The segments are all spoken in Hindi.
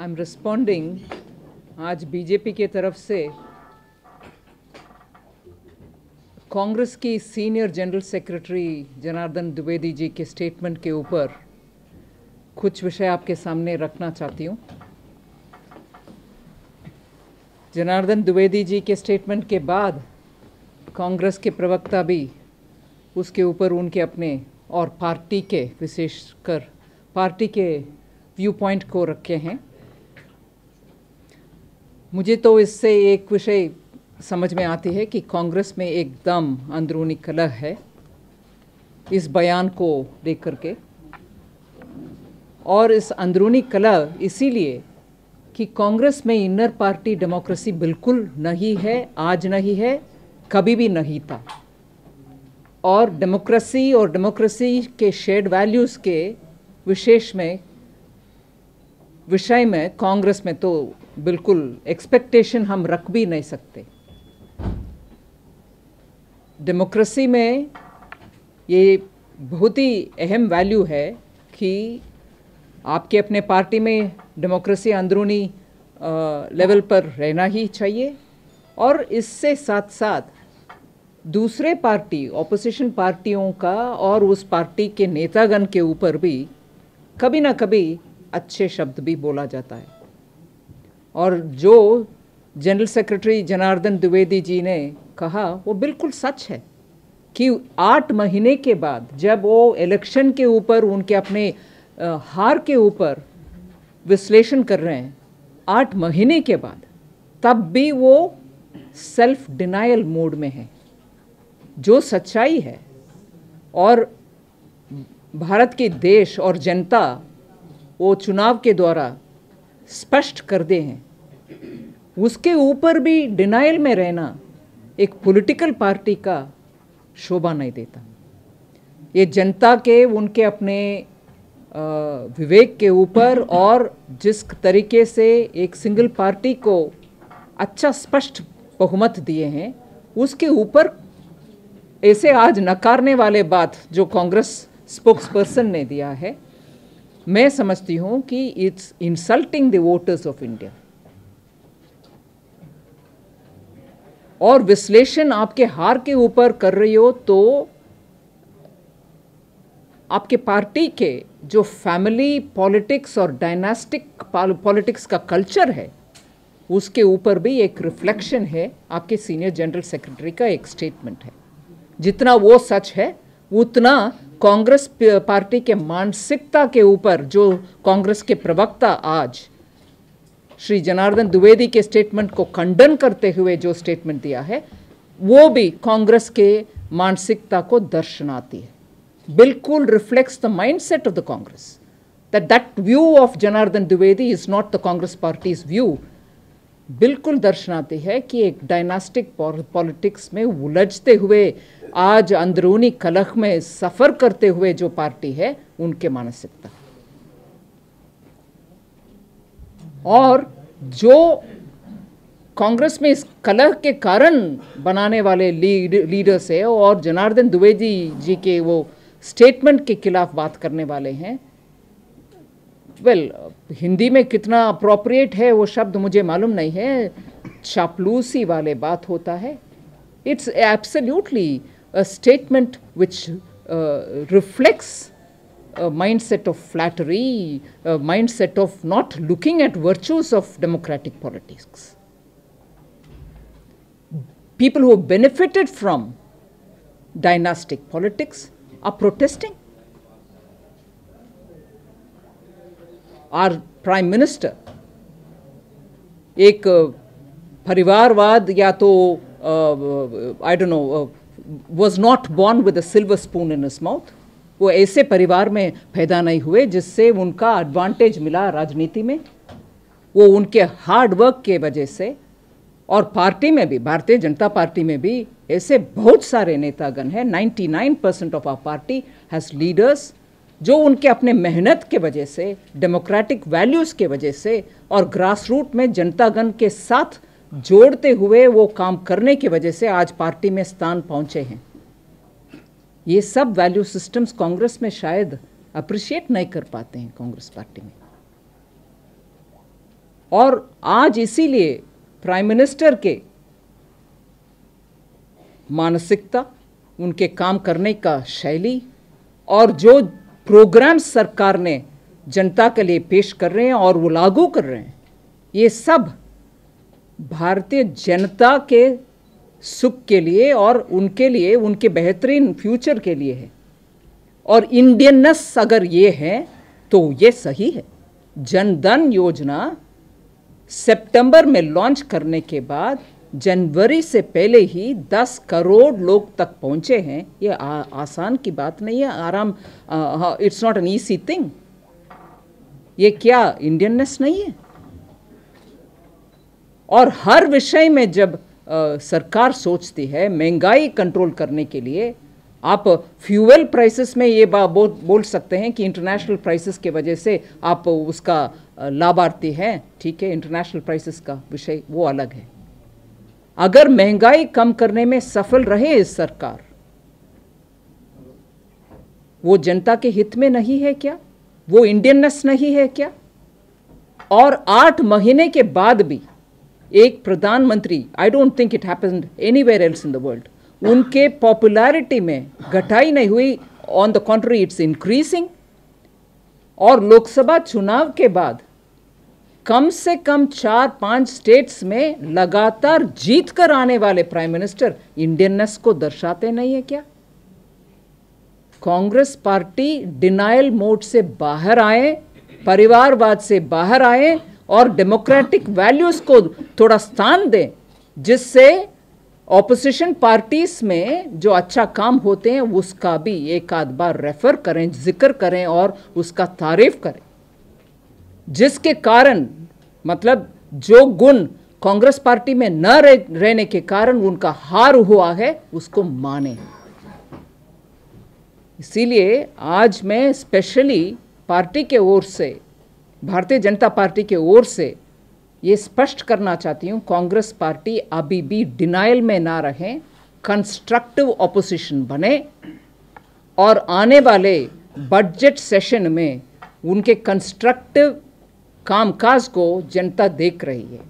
आई एम रिस्पॉन्डिंग आज बीजेपी के तरफ से कांग्रेस की senior general secretary Janardan Dwivedi ji के स्टेटमेंट के ऊपर कुछ विषय आपके सामने रखना चाहती हूँ। जनार्दन द्विवेदी जी के स्टेटमेंट के बाद कांग्रेस के प्रवक्ता भी उसके ऊपर उनके अपने और पार्टी के विशेषकर पार्टी के व्यू पॉइंट को रखे हैं। मुझे तो इससे एक विषय समझ में आती है कि कांग्रेस में एकदम अंदरूनी कलह है इस बयान को लेकर के, और इस अंदरूनी कलह इसीलिए कि कांग्रेस में इनर पार्टी डेमोक्रेसी बिल्कुल नहीं है, आज नहीं है, कभी भी नहीं था। और डेमोक्रेसी के शेयर्ड वैल्यूज़ के विषय में कांग्रेस में तो बिल्कुल एक्सपेक्टेशन हम रख भी नहीं सकते। डेमोक्रेसी में ये बहुत ही अहम वैल्यू है कि आपके अपने पार्टी में डेमोक्रेसी अंदरूनी लेवल पर रहना ही चाहिए, और इससे साथ साथ दूसरे पार्टी ऑपोजिशन पार्टियों का और उस पार्टी के नेतागण के ऊपर भी कभी ना कभी अच्छे शब्द भी बोला जाता है। और जो जनरल सेक्रेटरी जनार्दन द्विवेदी जी ने कहा वो बिल्कुल सच है कि 8 महीने के बाद जब वो इलेक्शन के ऊपर उनके अपने हार के ऊपर विश्लेषण कर रहे हैं 8 महीने के बाद, तब भी वो सेल्फ डिनायल मोड में है। जो सच्चाई है और भारत के देश और जनता वो चुनाव के द्वारा स्पष्ट कर दे हैं, उसके ऊपर भी डिनायल में रहना एक पॉलिटिकल पार्टी का शोभा नहीं देता। ये जनता के उनके अपने विवेक के ऊपर और जिस तरीके से एक सिंगल पार्टी को अच्छा स्पष्ट बहुमत दिए हैं, उसके ऊपर ऐसे आज नकारने वाले बात जो कांग्रेस स्पोक्सपर्सन ने दिया है, मैं समझती हूँ कि it's insulting the voters of India. और विश्लेषण आपके हार के ऊपर कर रही हो तो आपके पार्टी के जो फैमिली पॉलिटिक्स और डायनास्टिक पॉलिटिक्स का कल्चर है, उसके ऊपर भी एक रिफ्लेक्शन है। आपके सीनियर जनरल सेक्रेटरी का एक स्टेटमेंट है, जितना वो सच है उतना कांग्रेस पार्टी के मानसिकता के ऊपर जो कांग्रेस के प्रवक्ता आज श्री जनार्दन द्विवेदी के स्टेटमेंट को खंडन करते हुए जो स्टेटमेंट दिया है, वो भी कांग्रेस के मानसिकता को दर्शाती है। बिल्कुल reflects the mindset of the Congress, that view of Janardan Dwivedi is not the Congress parties view. बिल्कुल दर्शाती है कि एक डायनास्टिक पॉलिटिक्स में उलझते हुए आज अंदरूनी कलह में सफ़र करते हुए जो पार्टी है, उनके मानसिकता। और जो कांग्रेस में इस कलह के कारण बनाने वाले लीडर्स है और जनार्दन द्विवेदी जी के वो स्टेटमेंट के खिलाफ बात करने वाले हैं, हिंदी में कितना अप्रोप्रिएट है वो शब्द मुझे मालूम नहीं है, चापलूसी वाले बात होता है। It's absolutely a statement which reflects a mindset of flattery, a mindset of not looking at virtues of democratic politics. People who benefited from dynastic politics are protesting. Our Prime Minister एक परिवारवाद या तो I don't know was not born with a silver spoon in his mouth. वो ऐसे परिवार में पैदा नहीं हुए जिससे उनका एडवांटेज मिला राजनीति में। वो उनके हार्ड वर्क के वजह से, और पार्टी में भी, भारतीय जनता पार्टी में भी ऐसे बहुत सारे नेतागण हैं। 99% of our party has leaders जो उनके अपने मेहनत के वजह से, डेमोक्रेटिक वैल्यूज़ के वजह से और ग्रास रूट में जनतागण के साथ जोड़ते हुए वो काम करने की वजह से आज पार्टी में स्थान पहुंचे हैं। ये सब वैल्यू सिस्टम्स कांग्रेस में शायद अप्रिशिएट नहीं कर पाते हैं कांग्रेस पार्टी में। और आज इसीलिए प्राइम मिनिस्टर के मानसिकता, उनके काम करने का शैली और जो प्रोग्राम सरकार ने जनता के लिए पेश कर रहे हैं और वो लागू कर रहे हैं, ये सब भारतीय जनता के सुख के लिए और उनके लिए, उनके बेहतरीन फ्यूचर के लिए है। और इंडियननेस अगर ये है तो ये सही है। जनधन योजना सितंबर में लॉन्च करने के बाद जनवरी से पहले ही 10 करोड़ लोग तक पहुंचे हैं। ये आसान की बात नहीं है, आराम, it's not an easy thing. ये क्या इंडियननेस नहीं है? और हर विषय में जब सरकार सोचती है महंगाई कंट्रोल करने के लिए, आप फ्यूल प्राइसेस में ये बोल सकते हैं कि इंटरनेशनल प्राइसेस के वजह से आप उसका लाभार्थी हैं, ठीक है, इंटरनेशनल प्राइसेस का विषय वो अलग है। अगर महंगाई कम करने में सफल रहे इस सरकार, वो जनता के हित में नहीं है क्या? वो इंडियननेस नहीं है क्या? और 8 महीने के बाद भी एक प्रधानमंत्री, I don't think it happened anywhere else in the world, उनके पॉपुलैरिटी में घटाई नहीं हुई, ऑन द कॉन्ट्री इट्स इंक्रीजिंग। और लोकसभा चुनाव के बाद कम से कम 4-5 स्टेट्स में लगातार जीत कर आने वाले प्राइम मिनिस्टर इंडियननेस को दर्शाते नहीं है क्या? कांग्रेस पार्टी डिनायल मोड से बाहर आए, परिवारवाद से बाहर आए और डेमोक्रेटिक वैल्यूज को थोड़ा स्थान दें, जिससे ऑपोजिशन पार्टीज में जो अच्छा काम होते हैं उसका भी एक आध बार रेफर करें, जिक्र करें और उसका तारीफ करें, जिसके कारण, मतलब जो गुण कांग्रेस पार्टी में न रहने के कारण उनका हार हुआ है, उसको माने। इसीलिए आज मैं स्पेशली पार्टी के ओर से, भारतीय जनता पार्टी के ओर से ये स्पष्ट करना चाहती हूँ, कांग्रेस पार्टी अभी भी डिनायल में ना रहे, कंस्ट्रक्टिव ऑपोजिशन बने और आने वाले बजट सेशन में उनके कंस्ट्रक्टिव कामकाज को जनता देख रही है।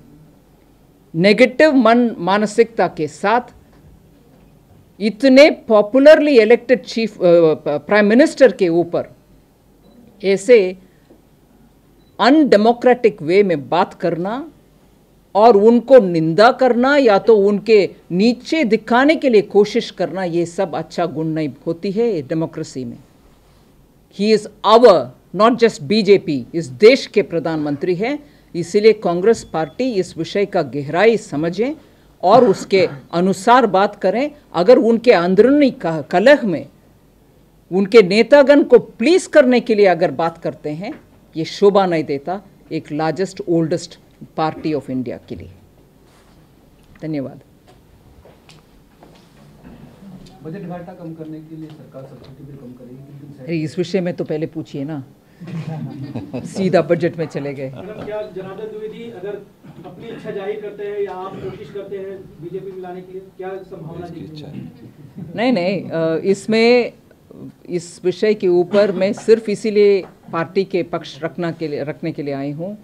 नेगेटिव मानसिकता के साथ इतने popularly elected chief prime minister के ऊपर ऐसे अनडेमोक्रेटिक वे में बात करना और उनको निंदा करना या तो उनके नीचे दिखाने के लिए कोशिश करना, ये सब अच्छा गुण नहीं होती है डेमोक्रेसी में। He is our, not just BJP, इस देश के प्रधानमंत्री हैं। इसीलिए कांग्रेस पार्टी इस विषय का गहराई समझें और उसके अनुसार बात करें। अगर उनके अंदरूनी कलह में उनके नेतागण को प्लीज करने के लिए अगर बात करते हैं, ये शोभा नहीं देता एक largest oldest party of India के लिए। धन्यवाद। बजट घाटा कम करने के लिए सरकार सब्सिडी बिल कम करेगी, इस विषय में तो पहले पूछिए ना। सीधा बजट में चले गए। क्या जनार्दन द्विवेदी अगर अपनी इच्छा जाहिर करते हैं या आप कोशिश करते हैं बीजेपी में लाने के लिए, क्या संभावना दिखती है? नहीं, इसमें इस विषय के ऊपर मैं सिर्फ इसीलिए पार्टी के पक्ष रखने के लिए आई हूँ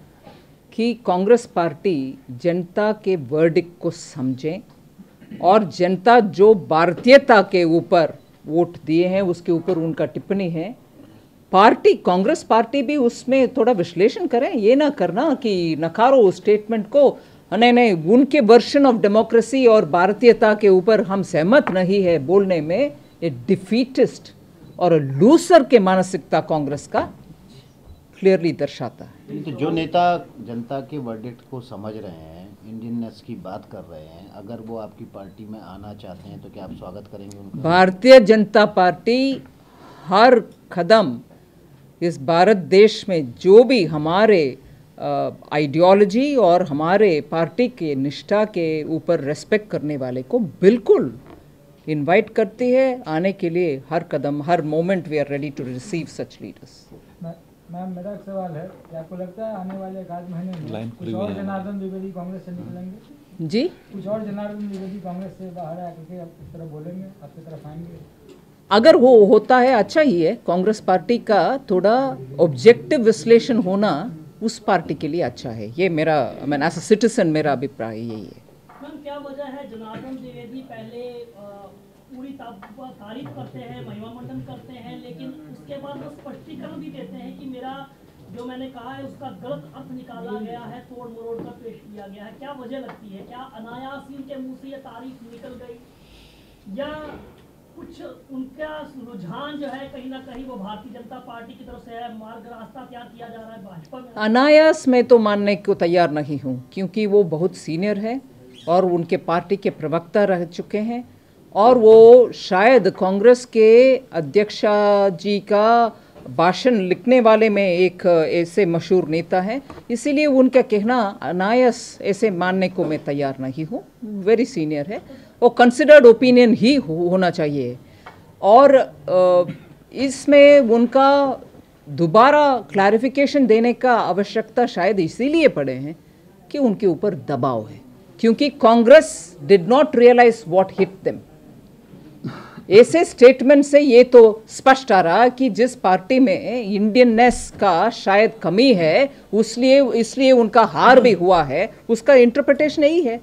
कि कांग्रेस पार्टी जनता के वर्डिक्ट को समझें और जनता जो भारतीयता के ऊपर वोट दिए हैं उसके ऊपर उनका टिप्पणी है, पार्टी कांग्रेस पार्टी भी उसमें थोड़ा विश्लेषण करें। ये ना करना कि नकारो उस स्टेटमेंट को, नहीं उनके वर्जन ऑफ डेमोक्रेसी और भारतीयता के ऊपर हम सहमत नहीं है बोलने में ये डिफीटिस्ट और लूसर के मानसिकता कांग्रेस का क्लियरली दर्शाता है। तो जो नेता जनता के वर्डिक्ट को समझ रहे हैं, इंडियननेस की बात कर रहे हैं, अगर वो आपकी पार्टी में आना चाहते हैं तो क्या आप स्वागत करेंगे उनका? भारतीय जनता पार्टी हर कदम इस भारत देश में जो भी हमारे आइडियोलॉजी और हमारे पार्टी के निष्ठा के ऊपर रेस्पेक्ट करने वाले को बिल्कुल इनवाइट करती है आने के लिए। हर कदम, हर moment we are ready to receive such leaders. Ma'am, मेरा एक सवाल है, क्या आपको लगता है आने वाले एक आध महीने में कुछ और जनार्दन द्विवेदी कांग्रेस से निकलेंगे? जी, कुछ और जनार्दन द्विवेदी कांग्रेस से बाहर आकर के आप इस तरह बोलेंगे, आपकी तरफ आएंगे? अगर वो होता है अच्छा ही है। कांग्रेस पार्टी का थोड़ा ऑब्जेक्टिव विश्लेषण होना उस पार्टी के लिए अच्छा है। ये मेरा एज अ सिटीजन मेरा अभिप्राय यही है। मैम, क्या वजह है जनार्दन द्विवेदी पहले पूरी तारीफ करते हैं, महिमा मंडन करते हैं, लेकिन उसके बाद वो स्पष्टीकरण भी देते हैं कि मेरा जो मैंने कहा है उसका गलत अर्थ निकाला गया है, तोड़ मरोड़ कर पेश किया गया है। क्या वजह लगती है? क्या अनायास ही उनके मुंह से ये तारीफ निकल गई, या कुछ उनका रुझान जो है कहीं ना कहीं वो भारतीय जनता पार्टी की तरफ से है, मार्ग रास्ता तैयार किया जा रहा है भाजपा में? अनायास मैं तो मानने को तैयार नहीं हूँ, क्योंकि वो बहुत सीनियर है और उनके पार्टी के प्रवक्ता रह चुके हैं, और वो शायद कांग्रेस के अध्यक्षा जी का भाषण लिखने वाले में एक ऐसे मशहूर नेता हैं, इसीलिए उनका कहना अनायास ऐसे मानने को मैं तैयार नहीं हूँ। वेरी सीनियर है, वो कंसिडर्ड ओपिनियन ही होना चाहिए, और इसमें उनका दोबारा क्लैरिफिकेशन देने का आवश्यकता शायद इसीलिए पड़े हैं कि उनके ऊपर दबाव है, क्योंकि Congress did not realise what hit them. ऐसे स्टेटमेंट से ये तो स्पष्ट आ रहा कि जिस पार्टी में इंडियननेस का शायद कमी है, इसलिए उनका हार भी हुआ है, उसका इंटरप्रिटेशन यही है।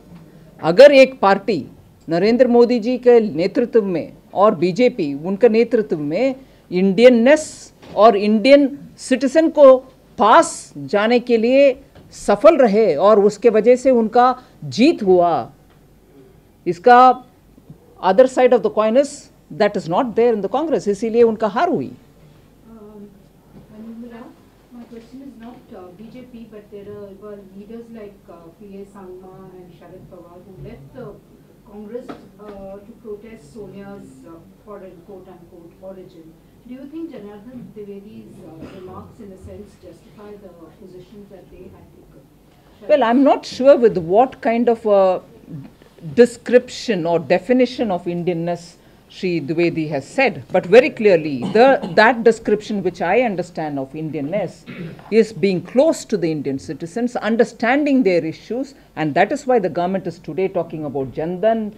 अगर एक पार्टी नरेंद्र मोदी जी के नेतृत्व में और बीजेपी उनके नेतृत्व में इंडियननेस और इंडियन सिटीजन को पास जाने के लिए सफल रहे और उसके वजह से उनका जीत हुआ, इसका other side of the coin is that is not there in the Congress, इसीलिए उनका हार हुई। My question is not BJP, but there were leaders like P.A. Sangma and Sharad Pawar who left the Congress to protest Sonia's foreign quote-unquote origin. Do you think Janardhan Dwivedi's remarks in a sense justify the positions that they had taken? Well, I'm not sure with what kind of a description or definition of Indianness Shri Dwivedi has said, but very clearly that description which I understand of Indianness is being close to the Indian citizens, understanding their issues, and that is why the government is today talking about Jan Dhan,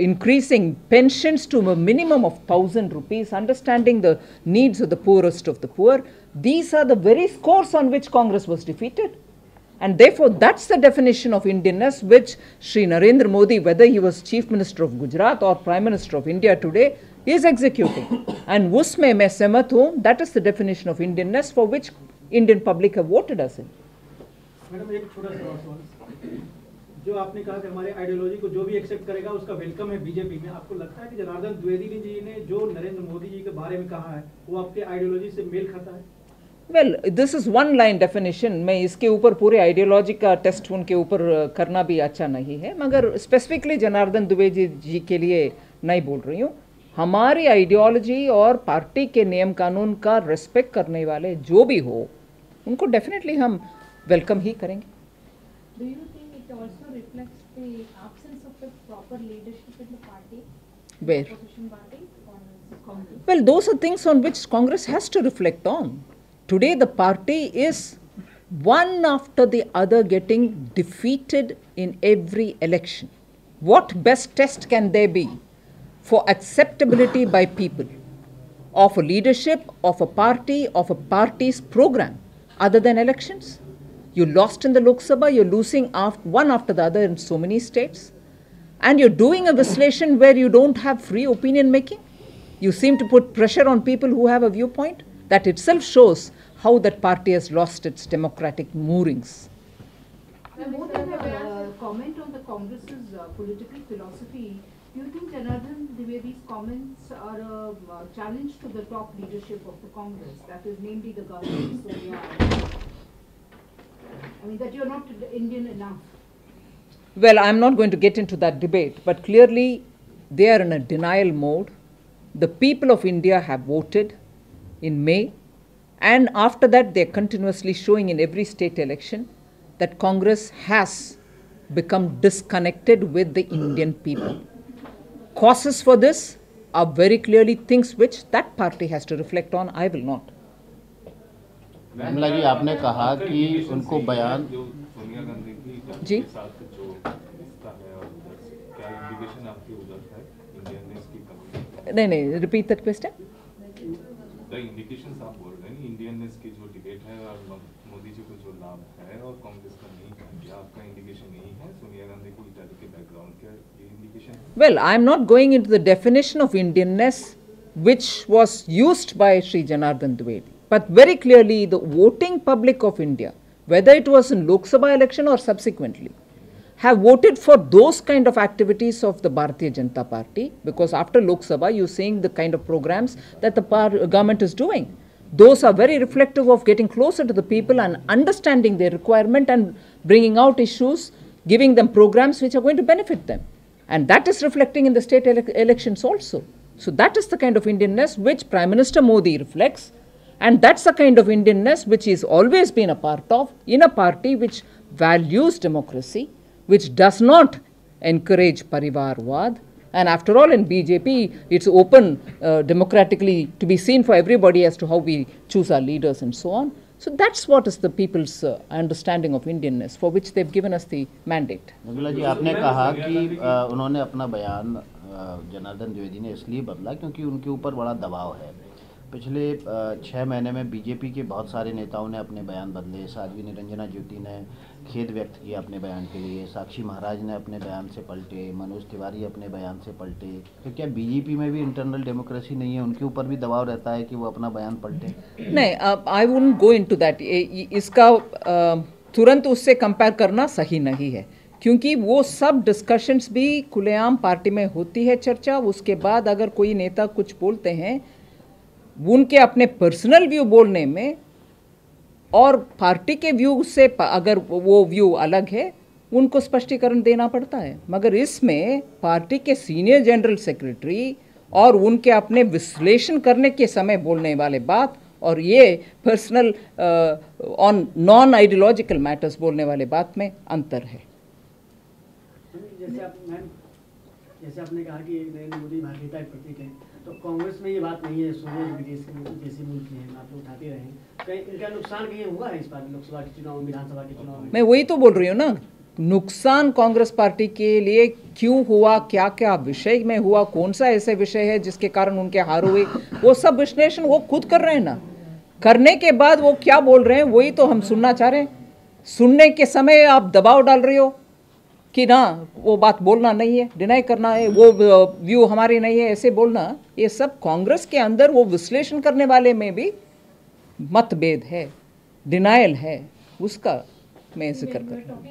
increasing pensions to a minimum of 1,000 rupees, understanding the needs of the poorest of the poor. These are the very scores on which Congress was defeated. And therefore, that's the definition of Indianness which Shri Narendra Modi, whether he was Chief Minister of Gujarat or Prime Minister of India today, is executing. And उसमें मैं सहमत हूँ, that is the definition of Indianness for which Indian public have voted us in. Madam, एक छोटा सा सवाल, जो आपने कहा कि हमारे आइडियोलॉजी को जो भी एक्सेप्ट करेगा उसका वेलकम है बीजेपी में, आपको लगता है कि जनार्दन द्विवेदी जी ने जो नरेंद्र मोदी जी के बारे में कहा है वो आपके आइडियोलॉजी से मेल खाता है? Well, this is one line definition. मैं इसके ऊपर पूरे आइडियोलॉजी का टेस्ट उनके ऊपर करना भी अच्छा नहीं है, मगर स्पेसिफिकली जनार्दन द्विवेदी जी के लिए नहीं बोल रही हूँ। हमारी आइडियोलॉजी और पार्टी के नियम कानून का रिस्पेक्ट करने वाले जो भी हो, उनको डेफिनेटली हम वेलकम ही करेंगे। Do you think it also reflects the absence of a proper leadership in the party? Where? Opposition party or Congress? Well, those are things on which Congress has to reflect on. Today the party is one after the other getting defeated in every election. What best test can there be for acceptability by people of a leadership, of a party, of a party's program other than elections? You lost in the Lok Sabha, you're losing one after the other in so many states, and you're doing a vislation where you don't have free opinion making. You seem to put pressure on people who have a viewpoint. That itself shows how that party has lost its democratic moorings. More than a comment on the Congress's political philosophy, do you think Janardhan Dwivedi's comments are a challenge to the top leadership of the Congress, that is namely the government, Sonia? I mean, that you're not Indian enough? Well, I'm not going to get into that debate, but clearly they are in a denial mode. The people of India have voted in May, and after that they're continuously showing in every state election that Congress has become disconnected with the Indian people. Causes for this are very clearly things which that party has to reflect on. I will not. Vimla जी, आपने कहा कि उनको बयान सोनिया गांधी की जी साथ जो रिश्ता है और क्या इंडिकेशन आपकी उधर है इंडियननेस की कमी? नहीं, repeat that question. The indications आप बोल रहे हैं इंडियननेस की जो डिबेट है और मोदी जी को जो चुनाव है और कांग्रेस का नहीं है, क्या आपका इंडिकेशन यही है? सोनिया गांधी को इटाली के बैकग्राउंड का ये इंडिकेशन है? Well, I am not going into the definition of Indianness which was used by Sri Janardhan Dwivedi, but very clearly the voting public of India, whether it was in Lok Sabha election or subsequently, have voted for those kind of activities of the Bharatiya Janata Party, because after Lok Sabha you are seeing the kind of programs that the government is doing. Those are very reflective of getting closer to the people and understanding their requirement and bringing out issues, giving them programs which are going to benefit them. And that is reflecting in the state elections also. So that is the kind of Indianness which Prime Minister Modi reflects, and that's the kind of Indianness which he's always been a part of in a party which values democracy, which does not encourage Parivarwad. And after all, in BJP, it's open democratically to be seen for everybody as to how we choose our leaders and so on. So that's what is the people's understanding of Indianness, for which they've given us the mandate. Nabila जी, आपने कहा कि उन्होंने अपना बयान जनार्दन द्विवेदी ने इसलिए बदला क्योंकि उनके ऊपर बड़ा दबाव है। पिछले 6 महीने में बीजेपी के बहुत सारे नेताओं ने अपने बयान बदले। साध्वी निरंजना ज्योति ने खेद व्यक्त किया अपने बयान के लिए, साक्षी महाराज ने अपने बयान से पलटे, मनोज तिवारी अपने बयान से पलटे। तो क्या बीजेपी में भी इंटरनल डेमोक्रेसी नहीं है? उनके ऊपर भी दबाव रहता है कि वो अपना बयान पलटे? नहीं, I wouldn't go into that. इसका तुरंत उससे कंपेयर करना सही नहीं है, क्योंकि वो सब डिस्कशंस भी खुलेआम पार्टी में होती है चर्चा। उसके बाद अगर कोई नेता कुछ बोलते हैं, उनके अपने पर्सनल व्यू बोलने में और पार्टी के व्यू से अगर वो व्यू अलग है, उनको स्पष्टीकरण देना पड़ता है। मगर इसमें पार्टी के सीनियर जनरल सेक्रेटरी और उनके अपने विश्लेषण करने के समय बोलने वाले बात और ये personal on non ideological matters बोलने वाले बात में अंतर है। जैसे आपने कहा कि नरेंद्र मोदी भारतीयता के प्रतीक है, तो कांग्रेस में ये बात नहीं है। सोनिया जी विदेश जैसे मुल्क हैं, आप लोग उठाते रहे, कहीं इनका नुकसान कहीं हुआ है इस बार लोकसभा के चुनाव, विधानसभा के चुनाव में? मैं वही तो बोल रही हूँ ना, नुकसान कांग्रेस पार्टी के लिए क्यों हुआ, क्या क्या विषय में हुआ, कौन सा ऐसे विषय है जिसके कारण उनके हार हुए, वो सब विश्लेषण वो खुद कर रहे हैं ना। करने के बाद वो क्या बोल रहे हैं वही तो हम सुनना चाह रहे हैं। सुनने के समय आप दबाव डाल रहे हो कि ना वो बात बोलना नहीं है, डिनाई करना है, वो व्यू हमारी नहीं है, ऐसे बोलना, ये सब कांग्रेस के अंदर वो विश्लेषण करने वाले में भी मतभेद है, डिनायल है, उसका मैं जिक्र कर रहा हूँ।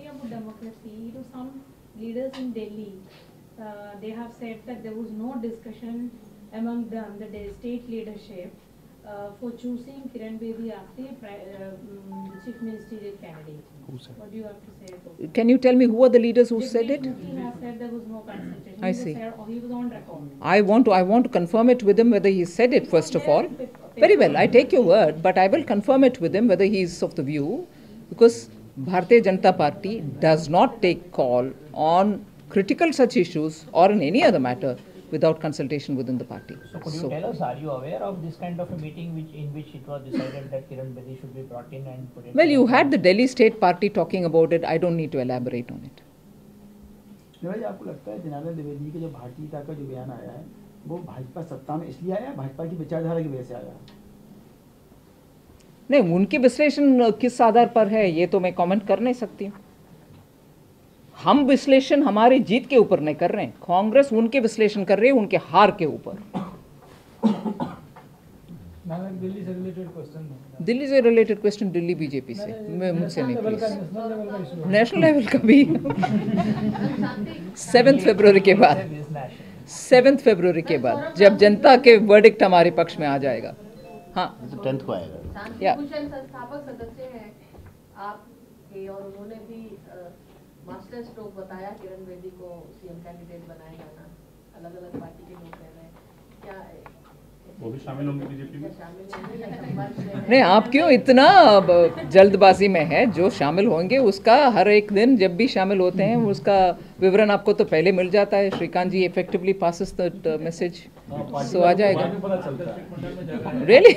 Leaders in Delhi, they have said that there was no discussion among them, the state leadership, for choosing Kiran Bedi as the chief ministerial candidate. What do you have to say about it? Can you tell me who are the leaders who said it? He has said there was no consultation. I see. He was on record. I want to confirm it with him whether he said it first of all. Very well, I take your word, but I will confirm it with him whether he is of the view, because Bharatiya Janata Party does not take call on critical such issues or in any other matter without consultation within the party. So could you tell us, are you aware of this kind of a meeting in which it was decided that Kiran Bedi should be brought in and put in? Well, you had the Delhi State Party talking about it. I don't need to elaborate on it. जी, आपको लगता है जनार्दन द्विवेदी का जो भारतीयता का जो बयान आया है वो भाजपा सत्ता में इसलिए आया, भाजपा की विचारधारा की वजह से आया? नहीं, उनके विश्लेषण किस आधार पर है ये तो मैं कमेंट कर नहीं सकती हूँ। हम विश्लेषण हमारी जीत के ऊपर नहीं कर रहे हैं, कांग्रेस उनके विश्लेषण कर रही है उनके हार के ऊपर। दिल्ली से रिलेटेड क्वेश्चन, दिल्ली से रिलेटेड क्वेश्चन दिल्ली बीजेपी से, मैं मुझसे नहीं प्लीज। नेशनल लेवल का भी 7 फरवरी के बाद, 7 फरवरी के बाद जब जनता के वर्डिक्ट हमारे पक्ष में आ जाएगा। हाँ, 10th को आएगा। संस्थापक सदस्य हैं आप के, और उन्होंने भी मास्टर स्ट्रोक बताया किरण बेदी को सीएम कैंडिडेट बनाया जाना, अलग अलग पार्टी के लोग कह रहे हैं, क्या वो भी शामिल होंगे बीजेपी में? नहीं, आप क्यों इतना जल्दबाजी में है? जो शामिल होंगे उसका हर एक दिन जब भी शामिल होते हैं उसका विवरण आपको तो पहले मिल जाता है। श्रीकांत जी इफेक्टिवली पासेस द मैसेज, सो आ जाएगा। रियली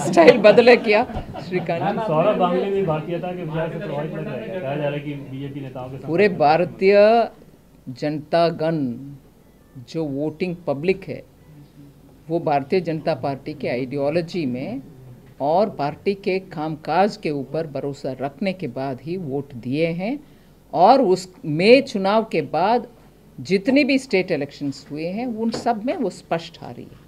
स्टाइल बदले क्या श्रीकांत? सौरभ गांगुली भी भारतीयता के विचार से प्रभावित लग रहा है, कहा जा रहा है कि बीजेपी नेताओं के पूरे भारतीय जनता गण जो वोटिंग पब्लिक है वो भारतीय जनता पार्टी के आइडियोलॉजी में और पार्टी के कामकाज के ऊपर भरोसा रखने के बाद ही वोट दिए हैं। और उस में चुनाव के बाद जितने भी स्टेट इलेक्शंस हुए हैं उन सब में वो स्पष्ट आ रही है।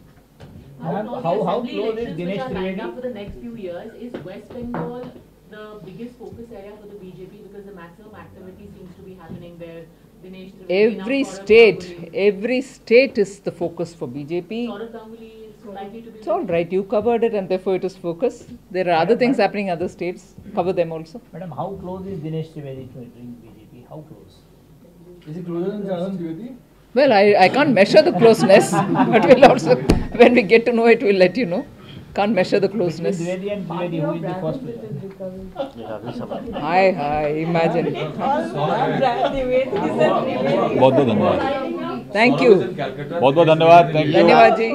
How close is Dinesh Trivedi? For the next few years, is West Bengal the biggest focus area for the BJP because the maximum activity seems to be happening there? Dinesh Trivedi, Every state is the focus for BJP. Saurav Ganguly is likely to be. It's all right. You covered it, and therefore it is focus. There are other things happening in other states. Cover them also. Madam, how close is Dinesh Trivedi to entering BJP? How close? Is it closer than Janardhan Dwivedi? Well, I can't measure the closeness, but we'll also, when we get to know it, we'll let you know. Can't measure the closeness. Dwivedi and Trivedi, who is the first player? Hi, imagine. बहुत बहुत धन्यवाद। Thank you. बहुत बहुत धन्यवाद। Thank you. धन्यवाद जी।